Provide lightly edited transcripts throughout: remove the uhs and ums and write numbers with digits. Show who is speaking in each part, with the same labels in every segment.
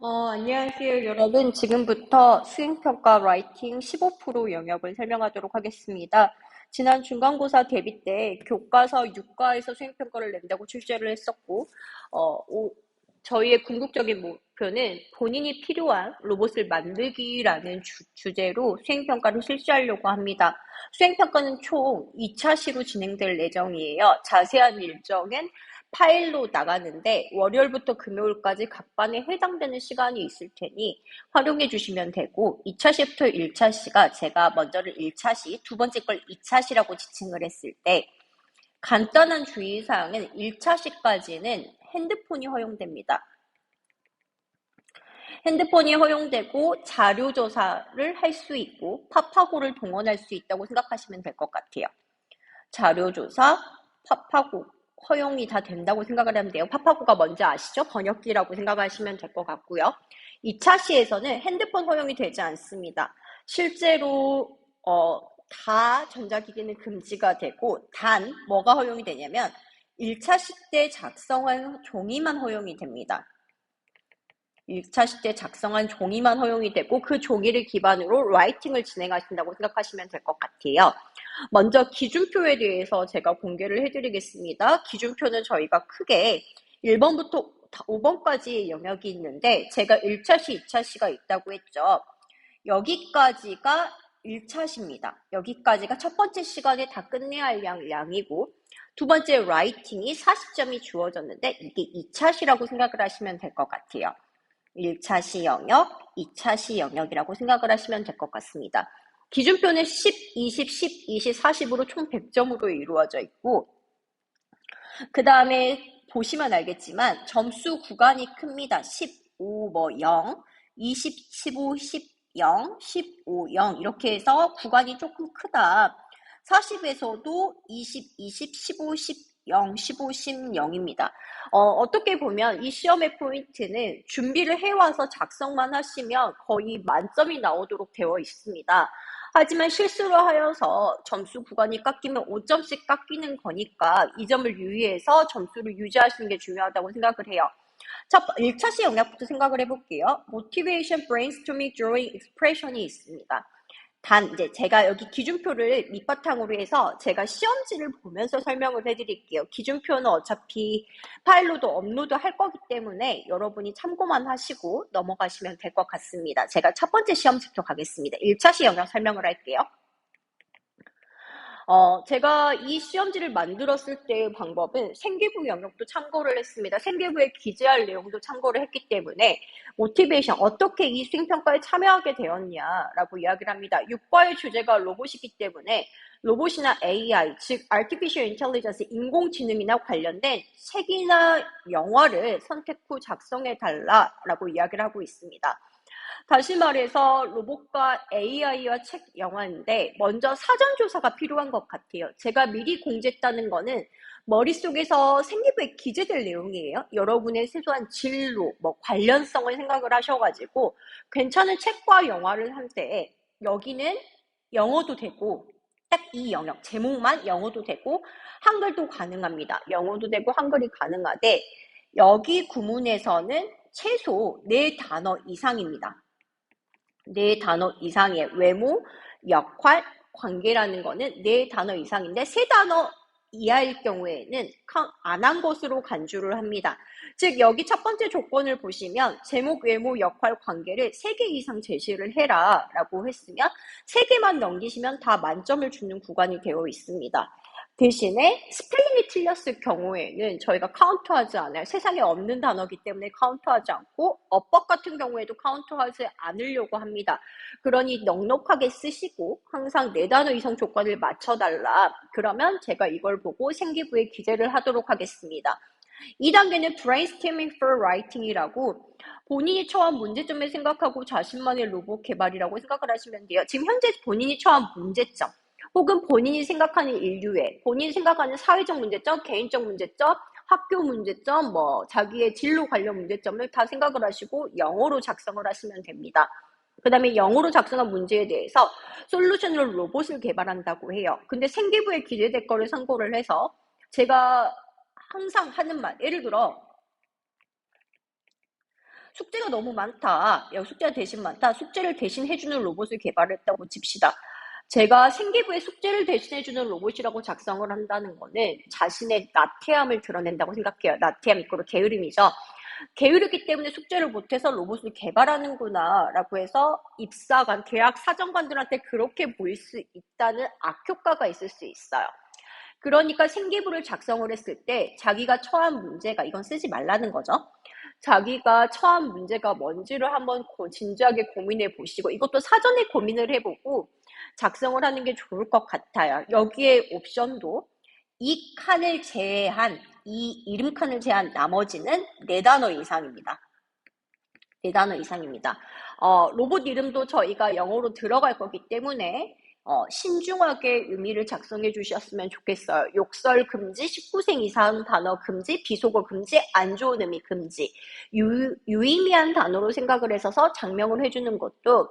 Speaker 1: 안녕하세요, 여러분. 지금부터 수행평가 라이팅 15% 영역을 설명하도록 하겠습니다. 지난 중간고사 대비 때 교과서 6과에서 수행평가를 낸다고 출제를 했었고, 어, 오- 저희의 궁극적인 목표는 본인이 필요한 로봇을 만들기라는 주제로 수행평가를 실시하려고 합니다. 수행평가는 총 2차 시로 진행될 예정이에요. 자세한 일정은 파일로 나가는데 월요일부터 금요일까지 각반에 해당되는 시간이 있을 테니 활용해 주시면 되고 2차 시부터 1차 시가 제가 먼저를 1차 시, 두 번째 걸 2차 시라고 지칭을 했을 때 간단한 주의사항은 1차 시까지는 핸드폰이 허용됩니다. 핸드폰이 허용되고 자료 조사를 할 수 있고 파파고를 동원할 수 있다고 생각하시면 될 것 같아요. 자료조사, 파파고 허용이 다 된다고 생각을 하면 돼요. 파파고가 뭔지 아시죠? 번역기라고 생각하시면 될 것 같고요. 2차 시에서는 핸드폰 허용이 되지 않습니다. 실제로 다 전자기기는 금지가 되고 단 뭐가 허용이 되냐면 1차 시 때 작성한 종이만 허용이 됩니다. 1차 시 때 작성한 종이만 허용이 되고 그 종이를 기반으로 라이팅을 진행하신다고 생각하시면 될 것 같아요. 먼저 기준표에 대해서 제가 공개를 해드리겠습니다. 기준표는 저희가 크게 1번부터 5번까지의 영역이 있는데 제가 1차 시, 2차 시가 있다고 했죠. 여기까지가 1차 시입니다. 여기까지가 첫 번째 시간에 다 끝내야 할 양이고 두 번째 라이팅이 40점이 주어졌는데 이게 2차 시라고 생각을 하시면 될 것 같아요. 1차 시 영역, 2차 시 영역이라고 생각을 하시면 될 것 같습니다. 기준표는 10, 20, 10, 20, 40으로 총 100점으로 이루어져 있고 그 다음에 보시면 알겠지만 점수 구간이 큽니다. 15, 0, 20, 15, 10, 0, 15, 0 이렇게 해서 구간이 조금 크다. 40에서도 20, 20, 15, 10, 0, 15, 10, 0입니다. 어떻게 보면 이 시험의 포인트는 준비를 해와서 작성만 하시면 거의 만점이 나오도록 되어 있습니다. 하지만 실수를 하여서 점수 구간이 깎이면 5점씩 깎이는 거니까 이 점을 유의해서 점수를 유지하시는 게 중요하다고 생각을 해요. 1차 시 영역부터 생각을 해볼게요. Motivation, Brainstorming, Drawing, Expression이 있습니다. 단 이제 제가 여기 기준표를 밑바탕으로 해서 제가 시험지를 보면서 설명을 해드릴게요. 기준표는 어차피 파일로도 업로드 할 거기 때문에 여러분이 참고만 하시고 넘어가시면 될 것 같습니다. 제가 첫 번째 시험지부터 가겠습니다. 1차 시 영역 설명을 할게요. 제가 이 시험지를 만들었을 때의 방법은 생기부 영역도 참고를 했습니다. 생기부에 기재할 내용도 참고를 했기 때문에 모티베이션, 어떻게 이 수행평가에 참여하게 되었냐라고 이야기를 합니다. 6과의 주제가 로봇이기 때문에 로봇이나 AI, 즉 Artificial Intelligence, 인공지능이나 관련된 책이나 영화를 선택 후 작성해달라라고 이야기를 하고 있습니다. 다시 말해서 로봇과 AI와 책 영화인데 먼저 사전조사가 필요한 것 같아요. 제가 미리 공지했다는 거는 머릿속에서 생기부에 기재될 내용이에요. 여러분의 세소한 진로, 관련성을 생각을 하셔가지고 괜찮은 책과 영화를 할 때 여기는 영어도 되고 딱 이 영역, 제목만 영어도 되고 한글도 가능합니다. 영어도 되고 한글이 가능하되 여기 구문에서는 최소 4단어 이상입니다. 4단어 이상의 외모, 역할, 관계라는 거는 4단어 이상인데 3단어 이하일 경우에는 안 한 것으로 간주를 합니다. 즉 여기 첫 번째 조건을 보시면 제목, 외모, 역할, 관계를 3개 이상 제시를 해라 라고 했으면 3개만 넘기시면 다 만점을 주는 구간이 되어 있습니다. 대신에 스펠링이 틀렸을 경우에는 저희가 카운트하지 않아요. 세상에 없는 단어이기 때문에 카운트하지 않고 어법 같은 경우에도 카운트하지 않으려고 합니다. 그러니 넉넉하게 쓰시고 항상 4단어 이상 조건을 맞춰달라. 그러면 제가 이걸 보고 생기부에 기재를 하도록 하겠습니다. 2단계는 brainstorming for writing이라고 본인이 처한 문제점을 생각하고 자신만의 로봇 개발이라고 생각을 하시면 돼요. 지금 현재 본인이 처한 문제점 혹은 본인이 생각하는 인류애, 본인이 생각하는 사회적 문제점, 개인적 문제점, 학교 문제점, 자기의 진로 관련 문제점을 다 생각을 하시고 영어로 작성을 하시면 됩니다. 그 다음에 영어로 작성한 문제에 대해서 솔루션으로 로봇을 개발한다고 해요. 근데 생기부에 기재될 거를 참고를 해서 제가 항상 하는 말, 예를 들어 숙제가 너무 많다. 야, 숙제가 대신 많다. 숙제를 대신 해주는 로봇을 개발했다고 칩시다. 제가 생기부에 숙제를 대신해주는 로봇이라고 작성을 한다는 거는 자신의 나태함을 드러낸다고 생각해요. 나태함 이꼬르 게으름이죠. 게으르기 때문에 숙제를 못해서 로봇을 개발하는구나 라고 해서 입사관, 대학 사정관들한테 그렇게 보일 수 있다는 악효과가 있을 수 있어요. 그러니까 생기부를 작성을 했을 때 자기가 처한 문제가, 이건 쓰지 말라는 거죠. 자기가 처한 문제가 뭔지를 한번 진지하게 고민해 보시고, 이것도 사전에 고민을 해보고 작성을 하는 게 좋을 것 같아요. 여기에 옵션도 이 칸을 제외한, 이 이름 칸을 제외한 나머지는 4단어 이상입니다. 4단어 이상입니다. 로봇 이름도 저희가 영어로 들어갈 거기 때문에 신중하게 의미를 작성해 주셨으면 좋겠어요. 욕설 금지, 19세 이상 단어 금지, 비속어 금지, 안 좋은 의미 금지. 유의미한 단어로 생각을 해서 장명을 해주는 것도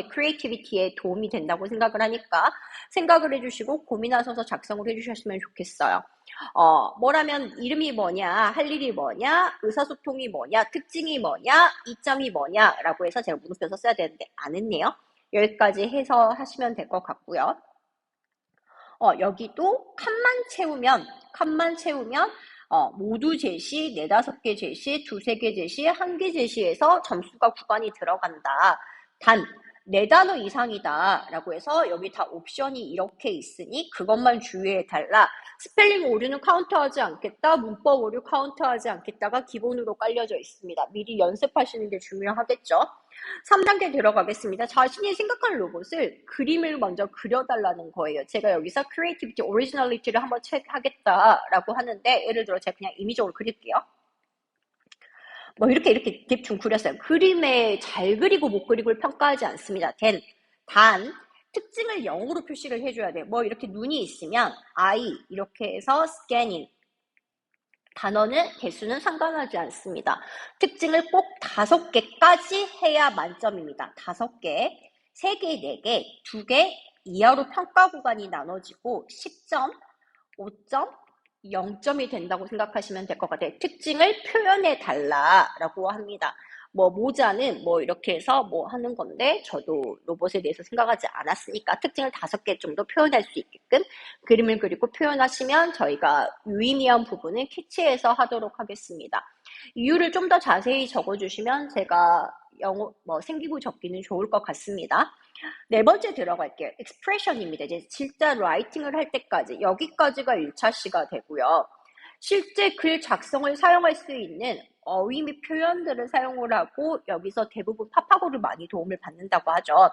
Speaker 1: 크리에이티비티에 도움이 된다고 생각을 하니까 생각을 해주시고 고민하셔서 작성을 해주셨으면 좋겠어요. 뭐라면 이름이 뭐냐, 할 일이 뭐냐, 의사소통이 뭐냐, 특징이 뭐냐, 이점이 뭐냐 라고 해서 제가 물음표서 써야 되는데 안 했네요. 여기까지 해서 하시면 될 것 같고요. 여기도 칸만 채우면 모두 제시, 4-5개 제시, 2-3개 제시, 1개 제시에서 점수가 구간이 들어간다. 단 4단어 이상이다 라고 해서 여기 다 옵션이 이렇게 있으니 그것만 주의해달라. 스펠링 오류는 카운트하지 않겠다. 문법 오류 카운트하지 않겠다가 기본으로 깔려져 있습니다. 미리 연습하시는 게 중요하겠죠. 3단계 들어가겠습니다. 자신이 생각하는 로봇을 그림을 먼저 그려달라는 거예요. 제가 여기서 크리에이티비티, 오리지널리티를 한번 체크하겠다라고 하는데 예를 들어 제가 그냥 임의적으로 그릴게요. 뭐 이렇게 대충 그렸어요. 그림에 잘 그리고 못 그리고를 평가하지 않습니다. 단 특징을 영어로 표시를 해줘야 돼요. 뭐 이렇게 눈이 있으면 I 이렇게 해서 scanning 단어는 개수는 상관하지 않습니다. 특징을 꼭 5개까지 해야 만점입니다. 5개, 3개, 4개, 2개 이하로 평가 구간이 나눠지고 10점, 5점, 0점이 된다고 생각하시면 될 것 같아요. 특징을 표현해 달라라고 합니다. 뭐 모자는 뭐 이렇게 해서 뭐 하는 건데 저도 로봇에 대해서 생각하지 않았으니까 특징을 5개 정도 표현할 수 있게끔 그림을 그리고 표현하시면 저희가 유의미한 부분을 캐치해서 하도록 하겠습니다. 이유를 좀 더 자세히 적어주시면 제가 영어 생기부 적기는 좋을 것 같습니다. 4번째 들어갈게요. expression입니다. 이제 진짜 라이팅을 할 때까지 여기까지가 1차 시가 되고요. 실제 글 작성을 사용할 수 있는 어휘 및 표현들을 사용을 하고 여기서 대부분 파파고를 많이 도움을 받는다고 하죠.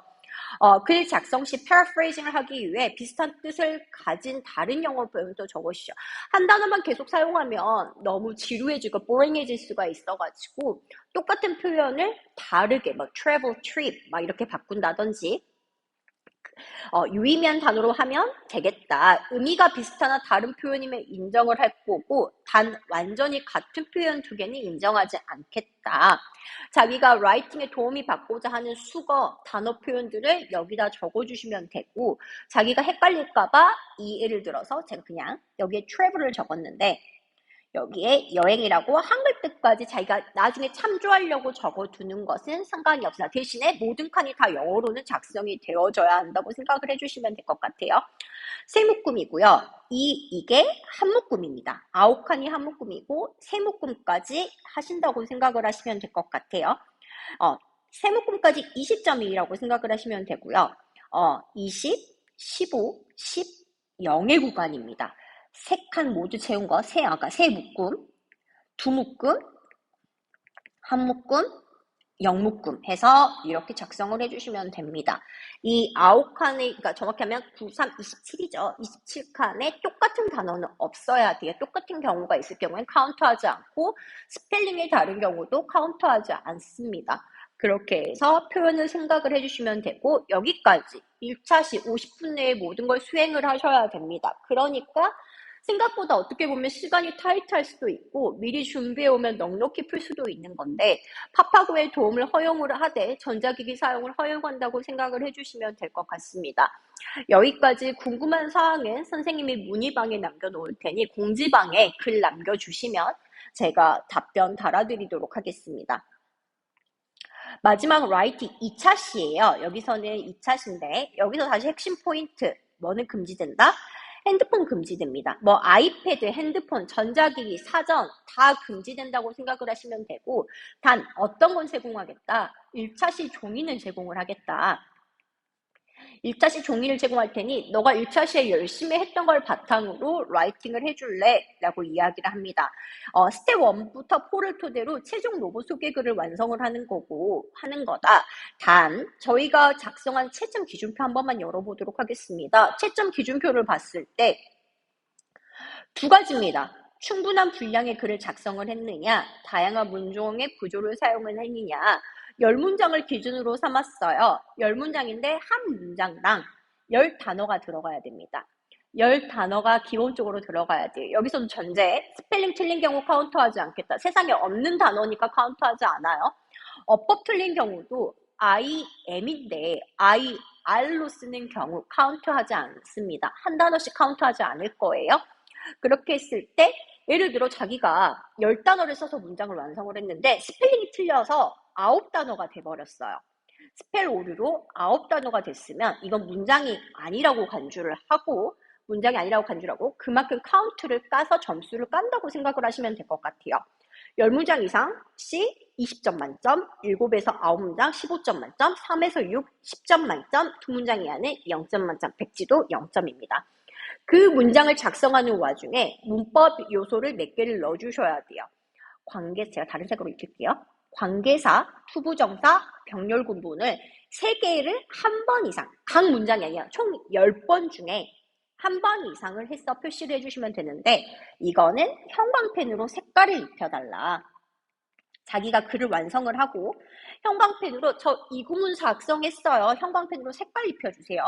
Speaker 1: 글 작성 시 paraphrasing을 하기 위해 비슷한 뜻을 가진 다른 영어 표현도 적으시죠. 한 단어만 계속 사용하면 너무 지루해지고 boring해질 수가 있어가지고 똑같은 표현을 다르게 travel, trip 막 이렇게 바꾼다든지 유의미한 단어로 하면 되겠다. 의미가 비슷하나 다른 표현이면 인정을 할 거고 단 완전히 같은 표현 2개는 인정하지 않겠다. 자기가 라이팅에 도움이 받고자 하는 수거, 단어 표현들을 여기다 적어주시면 되고 자기가 헷갈릴까봐 예를 들어서 제가 그냥 여기에 travel을 적었는데 여기에 여행이라고 한글 뜻까지 자기가 나중에 참조하려고 적어두는 것은 상관이 없습니다. 대신에 모든 칸이 다 영어로는 작성이 되어져야 한다고 생각을 해주시면 될 것 같아요. 세 묶음이고요. 이게 한 묶음입니다. 9칸이 한 묶음이고 세 묶음까지 하신다고 생각을 하시면 될 것 같아요. 세 묶음까지 20점이라고 생각을 하시면 되고요. 20, 15, 10, 0의 구간입니다. 3칸 모두 채운 거, 세 묶음, 2묶음, 한 묶음, 0묶음 해서 이렇게 작성을 해주시면 됩니다. 이 9칸의, 그러니까 정확히 하면 9, 3, 27이죠. 27칸에 똑같은 단어는 없어야 돼요. 똑같은 경우가 있을 경우엔 카운트하지 않고 스펠링이 다른 경우도 카운트하지 않습니다. 그렇게 해서 표현을 생각을 해주시면 되고 여기까지 1차 시 50분 내에 모든 걸 수행을 하셔야 됩니다. 그러니까 생각보다 어떻게 보면 시간이 타이트할 수도 있고 미리 준비해오면 넉넉히 풀 수도 있는 건데 파파고의 도움을 허용을 하되 전자기기 사용을 허용한다고 생각을 해주시면 될 것 같습니다. 여기까지 궁금한 사항은 선생님이 문의방에 남겨놓을 테니 공지방에 글 남겨주시면 제가 답변 달아드리도록 하겠습니다. 마지막 라이팅 2차 시예요. 여기서는 2차 시인데 여기서 다시 핵심 포인트. 뭐는 금지된다? 핸드폰 금지됩니다. 뭐 아이패드, 핸드폰, 전자기기, 사전 다 금지된다고 생각을 하시면 되고 단 어떤 건 제공하겠다? 1차 시 종이는 제공을 하겠다. 1차 시 종이를 제공할 테니 너가 1차 시에 열심히 했던 걸 바탕으로 라이팅을 해줄래? 라고 이야기를 합니다. 스텝 1부터 4를 토대로 최종 로봇 소개글을 완성을 하는 거다. 단 저희가 작성한 채점 기준표 한 번만 열어보도록 하겠습니다. 채점 기준표를 봤을 때 두 가지입니다. 충분한 분량의 글을 작성을 했느냐, 다양한 문종의 구조를 사용을 했느냐, 10문장을 기준으로 삼았어요. 10문장인데 한 문장당 10단어가 들어가야 됩니다. 10단어가 기본적으로 들어가야 돼요. 여기서도 전제, 스펠링 틀린 경우 카운트하지 않겠다. 세상에 없는 단어니까 카운트하지 않아요. 어법 틀린 경우도 I am인데 I R로 쓰는 경우 카운트하지 않습니다. 한 단어씩 카운트하지 않을 거예요. 그렇게 했을 때 예를 들어 자기가 10단어를 써서 문장을 완성을 했는데 스펠링이 틀려서 9단어가 돼버렸어요. 스펠 오류로 9단어가 됐으면 이건 문장이 아니라고 간주를 하고 그만큼 카운트를 까서 점수를 깐다고 생각을 하시면 될 것 같아요. 10문장 이상 C 20점 만점, 7에서 9문장 15점 만점, 3에서 6 10점 만점, 2문장 이하는 0점 만점, 백지도 0점입니다. 그 문장을 작성하는 와중에 문법 요소를 몇 개를 넣어주셔야 돼요. 제가 다른 색으로 익힐게요. 관계사, 투부정사, 병렬 구문을 3개를 한 번 이상, 각 문장이 아니라 총 10번 중에 한 번 이상을 해서 표시를 해주시면 되는데 이거는 형광펜으로 색깔을 입혀달라. 자기가 글을 완성을 하고 형광펜으로 저 이 구문 작성했어요. 형광펜으로 색깔 입혀주세요.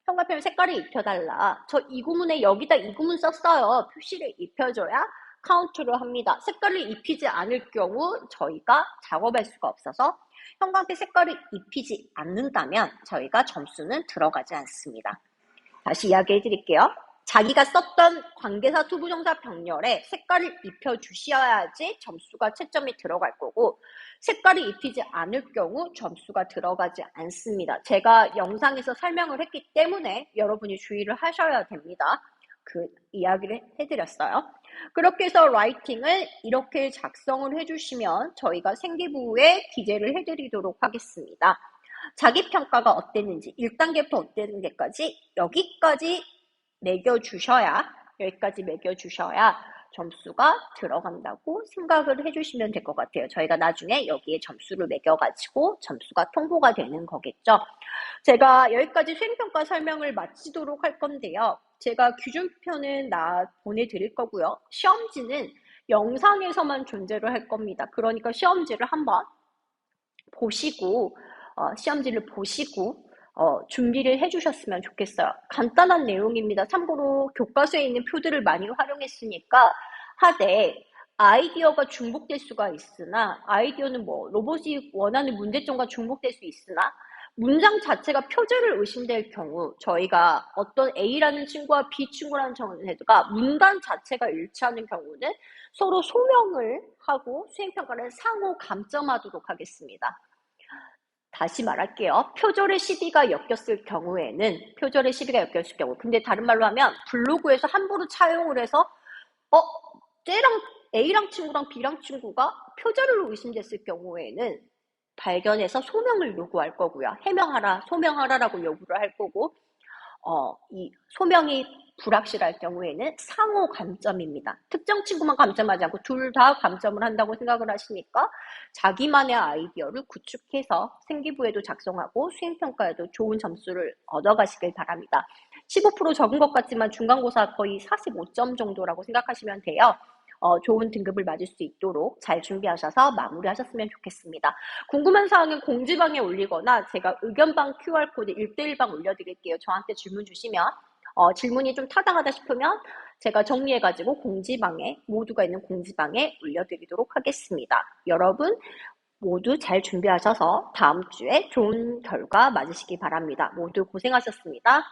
Speaker 1: 형광펜 색깔을 입혀달라. 저 이 구문에 여기다 이 구문 썼어요. 표시를 입혀줘야 카운트를 합니다. 색깔을 입히지 않을 경우 저희가 작업할 수가 없어서 형광펜 색깔을 입히지 않는다면 저희가 점수는 들어가지 않습니다. 다시 이야기해 드릴게요. 자기가 썼던 관계사, 투부정사, 병렬에 색깔을 입혀주셔야지 점수가 채점이 들어갈 거고 색깔이 입히지 않을 경우 점수가 들어가지 않습니다. 제가 영상에서 설명을 했기 때문에 여러분이 주의를 하셔야 됩니다. 그 이야기를 해드렸어요. 그렇게 해서 라이팅을 이렇게 작성을 해주시면 저희가 생기부에 기재를 해드리도록 하겠습니다. 자기평가가 어땠는지 1단계부터 어땠는지까지 여기까지 매겨주셔야 점수가 들어간다고 생각을 해주시면 될 것 같아요. 저희가 나중에 여기에 점수를 매겨가지고 점수가 통보가 되는 거겠죠. 제가 여기까지 수행평가 설명을 마치도록 할 건데요. 제가 기준표는 보내드릴 거고요. 시험지는 영상에서만 존재를 할 겁니다. 그러니까 시험지를 한번 보시고 시험지를 보시고 준비를 해주셨으면 좋겠어요. 간단한 내용입니다. 참고로 교과서에 있는 표들을 많이 활용했으니까 하되 아이디어가 중복될 수가 있으나 아이디어는 로봇이 원하는 문제점과 중복될 수 있으나 문장 자체가 표절을 의심될 경우 저희가 어떤 A라는 친구와 B 친구라는 친구가 문단 자체가 일치하는 경우는 서로 소명을 하고 수행평가를 상호 감점하도록 하겠습니다. 다시 말할게요. 표절의 시비가 엮였을 경우 근데 다른 말로 하면 블로그에서 함부로 차용을 해서 쟤랑 A랑 친구랑 B랑 친구가 표절을 의심됐을 경우에는 발견해서 소명을 요구할 거고요. 해명하라, 소명하라라고 요구를 할 거고 이 소명이 불확실할 경우에는 상호 감점입니다. 특정 친구만 감점하지 않고 둘 다 감점을 한다고 생각을 하시니까 자기만의 아이디어를 구축해서 생기부에도 작성하고 수행평가에도 좋은 점수를 얻어가시길 바랍니다. 15% 적은 것 같지만 중간고사 거의 45점 정도라고 생각하시면 돼요. 좋은 등급을 맞을 수 있도록 잘 준비하셔서 마무리하셨으면 좋겠습니다. 궁금한 사항은 공지방에 올리거나 제가 의견방 QR코드 1:1방 올려드릴게요. 저한테 질문 주시면 질문이 좀 타당하다 싶으면 제가 정리해가지고 모두가 있는 공지방에 올려드리도록 하겠습니다. 여러분 모두 잘 준비하셔서 다음 주에 좋은 결과 맞으시기 바랍니다. 모두 고생하셨습니다.